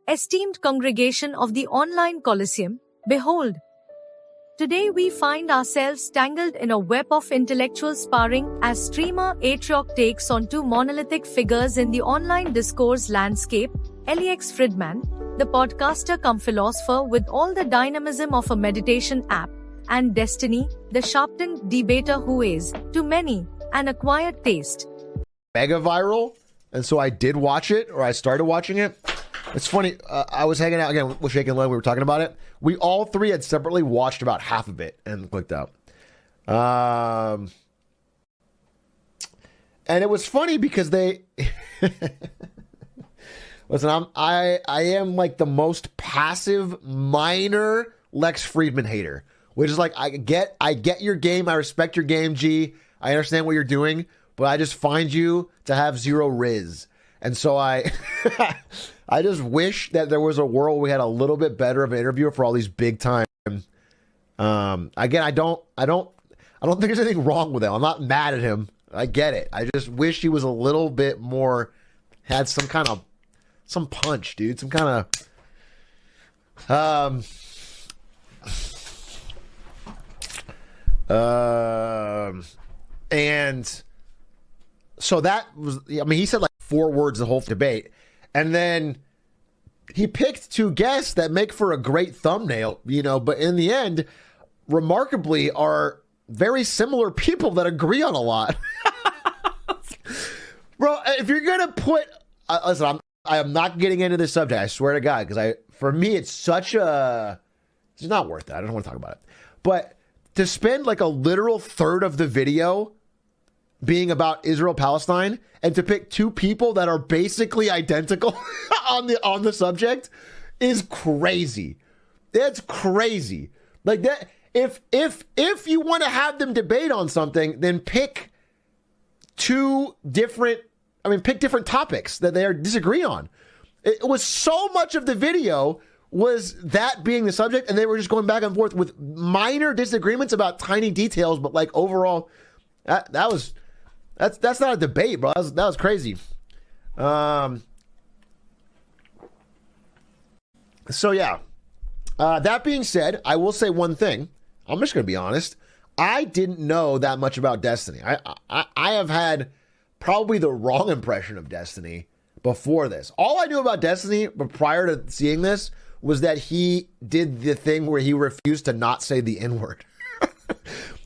esteemed congregation of the online Colosseum, behold. Today we find ourselves tangled in a web of intellectual sparring as streamer Atrioc takes on two monolithic figures in the online discourse landscape, Lex Fridman, the podcaster cum philosopher with all the dynamism of a meditation app, and Destiny, the sharpened debater who is, to many, an acquired taste. Mega viral, and so I did watch it, or I started watching it. It's funny, I was hanging out again with Shake and Love, we were talking about it. We all three had separately watched about half of it and clicked out. And it was funny because they... Listen, I am like the most passive, minor Lex Fridman hater. Which is like, I get your game, I respect your game, G. I understand what you're doing, but I just find you to have zero riz. And so I just wish that there was a world we had a little bit better of an interviewer for all these big time. Again, I don't think there's anything wrong with him. I'm not mad at him. I get it. I just wish he was a little bit more, had some punch, dude. Some kind of, and so that was, I mean, he said like 4 words the whole debate, and then he picked 2 guests that make for a great thumbnail, you know, but in the end, remarkably, are very similar people that agree on a lot. Bro, if you're gonna put, listen, I am not getting into this subject, I swear to God, because for me, it's not worth it. I don't want to talk about it. But to spend like a literal third of the video being about Israel-Palestine and to pick 2 people that are basically identical on the subject is crazy. That's crazy. Like that, if you want to have them debate on something, then pick different topics that they disagree on. It was so much of the video was that being the subject, and they were just going back and forth with minor disagreements about tiny details, but like overall, that's not a debate, bro. That was crazy. So yeah. That being said, I will say one thing. I'm just gonna be honest. I didn't know that much about Destiny. I have had probably the wrong impression of Destiny before this. All I knew about Destiny, but prior to seeing this, was that he did the thing where he refused to not say the N-word.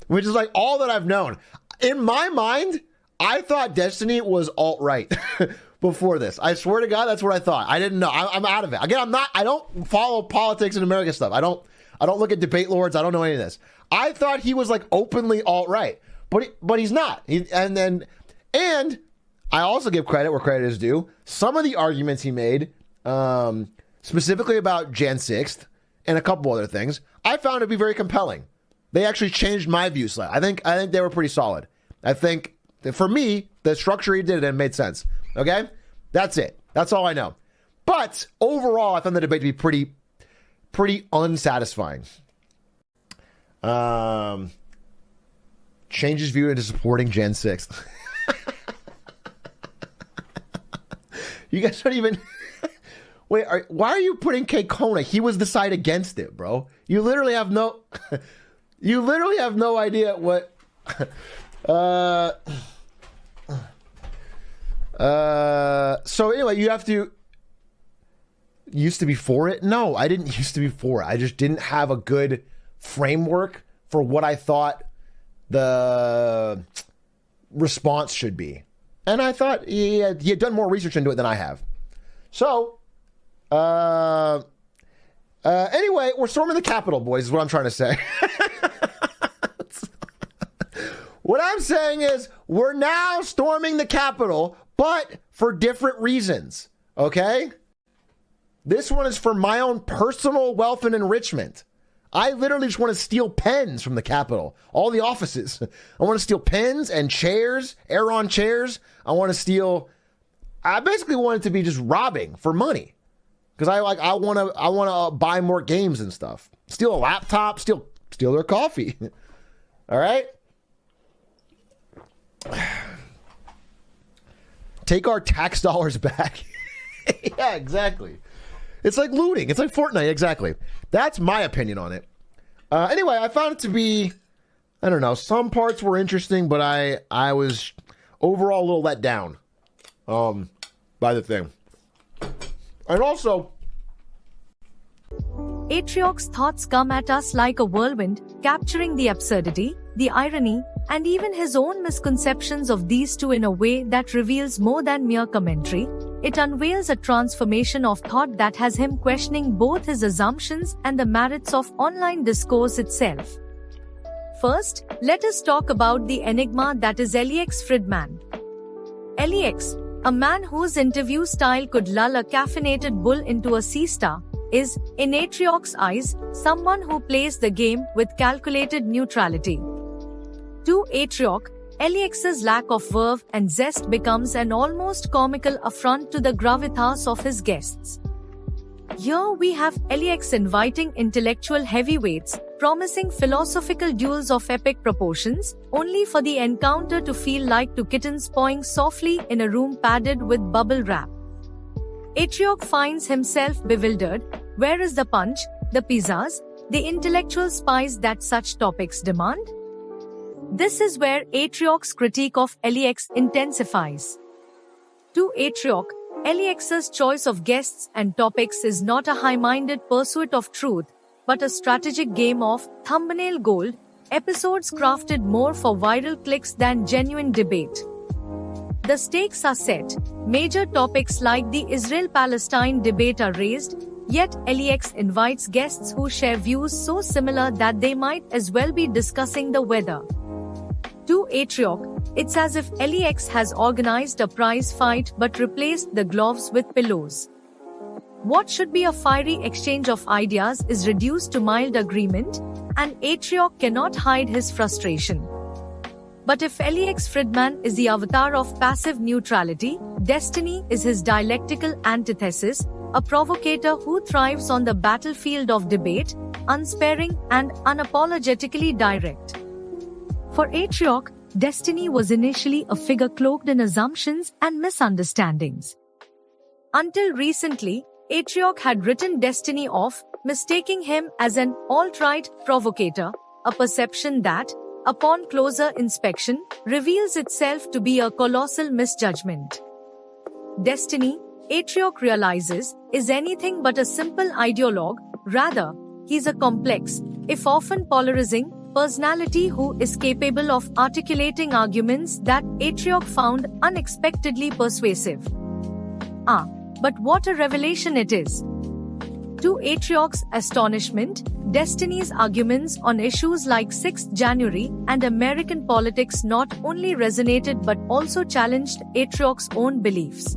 Which is like all that I've known. In my mind, I thought Destiny was alt-right before this. I swear to God, that's what I thought. I didn't know. I'm out of it. Again, I don't follow politics and American stuff. I don't look at debate lords. I don't know any of this. I thought he was like openly alt-right, but he's not. And I also give credit where credit is due. Some of the arguments he made, specifically about Jan 6th and a couple other things, I found to be very compelling. They actually changed my views. I think they were pretty solid. I think that for me, the structure he did, it made sense. Okay? That's it. That's all I know. But overall, I found the debate to be pretty unsatisfying. Changes view into supporting Jan 6th. You guys don't even... Wait, why are you putting K. Kona? He was the side against it, bro. You literally have no... you literally have no idea what... So anyway, you have to... Used to be for it? No, I didn't used to be for it. I just didn't have a good framework for what I thought the response should be. And I thought he had done more research into it than I have. So... anyway, we're storming the Capitol, boys, is what I'm trying to say. What I'm saying is we're now storming the Capitol, but for different reasons, okay? This one is for my own personal wealth and enrichment. I literally just want to steal pens from the Capitol, all the offices. I want to steal pens and chairs, Aeron chairs. I basically want it to be just robbing for money. Because I want to buy more games and stuff. Steal a laptop, steal their coffee. All right? Take our tax dollars back. Yeah, exactly. It's like looting. It's like Fortnite, exactly. That's my opinion on it. Anyway, I found it to be, I don't know, some parts were interesting, but I was overall a little let down by the thing. And also, Atrioc's thoughts come at us like a whirlwind, capturing the absurdity, the irony, and even his own misconceptions of these two in a way that reveals more than mere commentary. It unveils a transformation of thought that has him questioning both his assumptions and the merits of online discourse itself. First, let us talk about the enigma that is Lex Fridman. Lex, a man whose interview style could lull a caffeinated bull into a siesta, is, in Atrioc's eyes, someone who plays the game with calculated neutrality. To Atrioc, Lex's lack of verve and zest becomes an almost comical affront to the gravitas of his guests. Here we have Lex inviting intellectual heavyweights, promising philosophical duels of epic proportions, only for the encounter to feel like two kittens pawing softly in a room padded with bubble wrap. Atrioc finds himself bewildered. Where is the punch, the pizzazz, the intellectual spice that such topics demand? This is where Atrioc's critique of Lex intensifies. To Atrioc, Lex's choice of guests and topics is not a high-minded pursuit of truth, but a strategic game of thumbnail gold, episodes crafted more for viral clicks than genuine debate. The stakes are set, major topics like the Israel-Palestine debate are raised, yet Lex invites guests who share views so similar that they might as well be discussing the weather. To Atrioc, it's as if Lex has organized a prize fight but replaced the gloves with pillows. What should be a fiery exchange of ideas is reduced to mild agreement, and Atrioc cannot hide his frustration. But if Lex Fridman is the avatar of passive neutrality, Destiny is his dialectical antithesis, a provocator who thrives on the battlefield of debate, unsparing and unapologetically direct. For Atrioc, Destiny was initially a figure cloaked in assumptions and misunderstandings. Until recently, Atrioc had written Destiny off, mistaking him as an alt-right provocator, a perception that, upon closer inspection, reveals itself to be a colossal misjudgment. Destiny, Atrioc realizes, is anything but a simple ideologue. Rather, he's a complex, if often polarizing, personality who is capable of articulating arguments that Atrioc found unexpectedly persuasive. But what a revelation it is! To Atrioc's astonishment, Destiny's arguments on issues like 6th January and American politics not only resonated but also challenged Atrioc's own beliefs.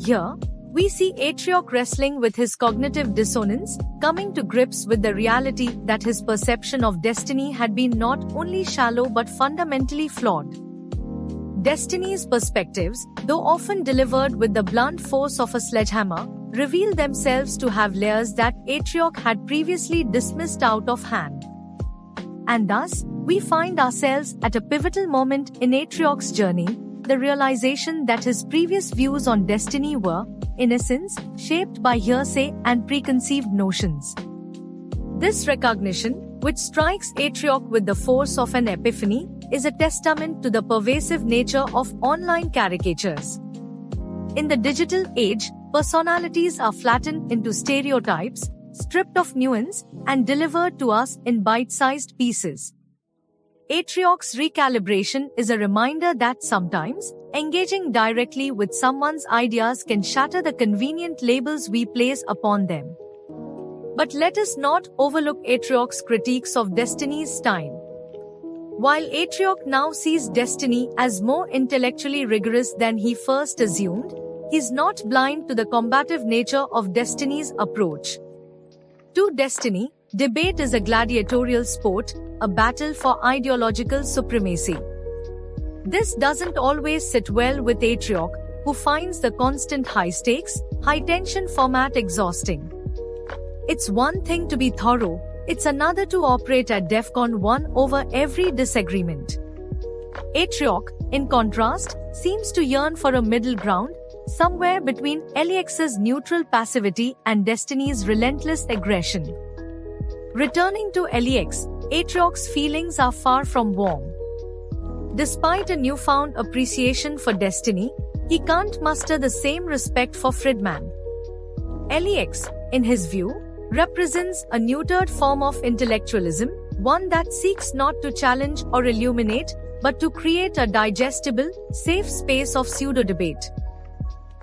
Here, we see Atrioc wrestling with his cognitive dissonance, coming to grips with the reality that his perception of Destiny had been not only shallow but fundamentally flawed. Destiny's perspectives, though often delivered with the blunt force of a sledgehammer, reveal themselves to have layers that Atrioc had previously dismissed out of hand. And thus, we find ourselves at a pivotal moment in Atrioc's journey, the realization that his previous views on Destiny were, in essence, shaped by hearsay and preconceived notions. This recognition, which strikes Atrioc with the force of an epiphany, is a testament to the pervasive nature of online caricatures. In the digital age, personalities are flattened into stereotypes, stripped of nuance, and delivered to us in bite-sized pieces. Atrioc's recalibration is a reminder that sometimes, engaging directly with someone's ideas can shatter the convenient labels we place upon them. But let us not overlook Atrioc's critiques of Destiny's style. While Atrioc now sees Destiny as more intellectually rigorous than he first assumed, he's not blind to the combative nature of Destiny's approach. To Destiny, debate is a gladiatorial sport, a battle for ideological supremacy. This doesn't always sit well with Atrioc, who finds the constant high-stakes, high-tension format exhausting. It's one thing to be thorough, it's another to operate at DEFCON 1 over every disagreement. Atrioc, in contrast, seems to yearn for a middle ground, somewhere between Lex's neutral passivity and Destiny's relentless aggression. Returning to Lex, Atrioc's feelings are far from warm. Despite a newfound appreciation for Destiny, he can't muster the same respect for Fridman. Lex, in his view, represents a neutered form of intellectualism, one that seeks not to challenge or illuminate, but to create a digestible, safe space of pseudo-debate.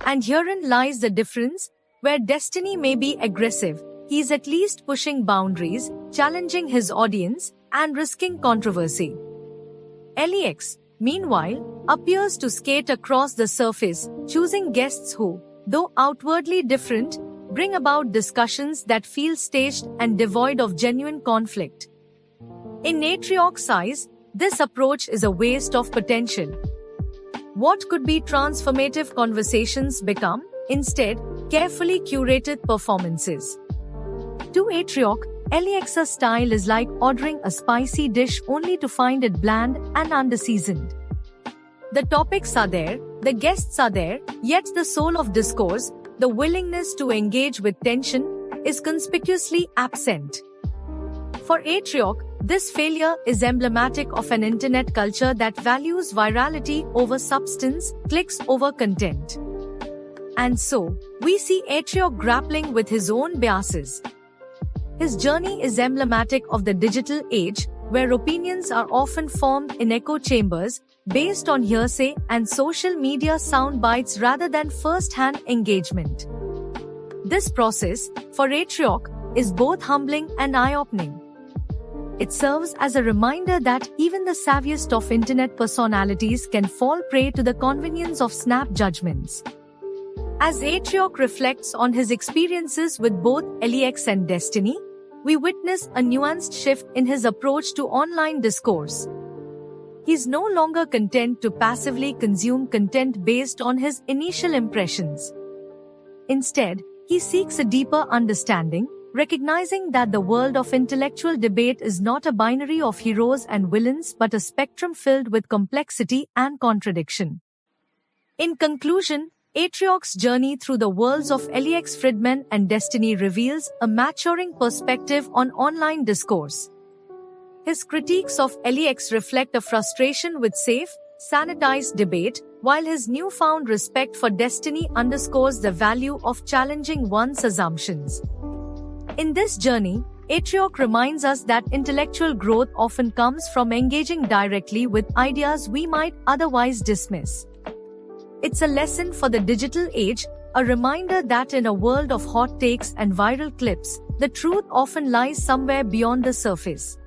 And herein lies the difference. Where Destiny may be aggressive, he is at least pushing boundaries, challenging his audience, and risking controversy. Lex, meanwhile, appears to skate across the surface, choosing guests who, though outwardly different, bring about discussions that feel staged and devoid of genuine conflict. In Atrioc's eyes, this approach is a waste of potential. What could be transformative conversations become, instead, carefully curated performances. To Atrioc, Lex's style is like ordering a spicy dish only to find it bland and underseasoned. The topics are there, the guests are there, yet the soul of discourse, the willingness to engage with tension, is conspicuously absent. For Atrioc, this failure is emblematic of an internet culture that values virality over substance, clicks over content. And so, we see Atrioc grappling with his own biases. His journey is emblematic of the digital age, where opinions are often formed in echo chambers, based on hearsay and social media sound bites rather than first-hand engagement. This process, for Atrioc, is both humbling and eye-opening. It serves as a reminder that even the savviest of internet personalities can fall prey to the convenience of snap judgments. As Atrioc reflects on his experiences with both Lex and Destiny, we witness a nuanced shift in his approach to online discourse. He is no longer content to passively consume content based on his initial impressions. Instead, he seeks a deeper understanding, recognizing that the world of intellectual debate is not a binary of heroes and villains but a spectrum filled with complexity and contradiction. In conclusion, Atrioc's journey through the worlds of Lex Fridman and Destiny reveals a maturing perspective on online discourse. His critiques of Lex reflect a frustration with safe, sanitized debate, while his newfound respect for Destiny underscores the value of challenging one's assumptions. In this journey, Atrioc reminds us that intellectual growth often comes from engaging directly with ideas we might otherwise dismiss. It's a lesson for the digital age, a reminder that in a world of hot takes and viral clips, the truth often lies somewhere beyond the surface.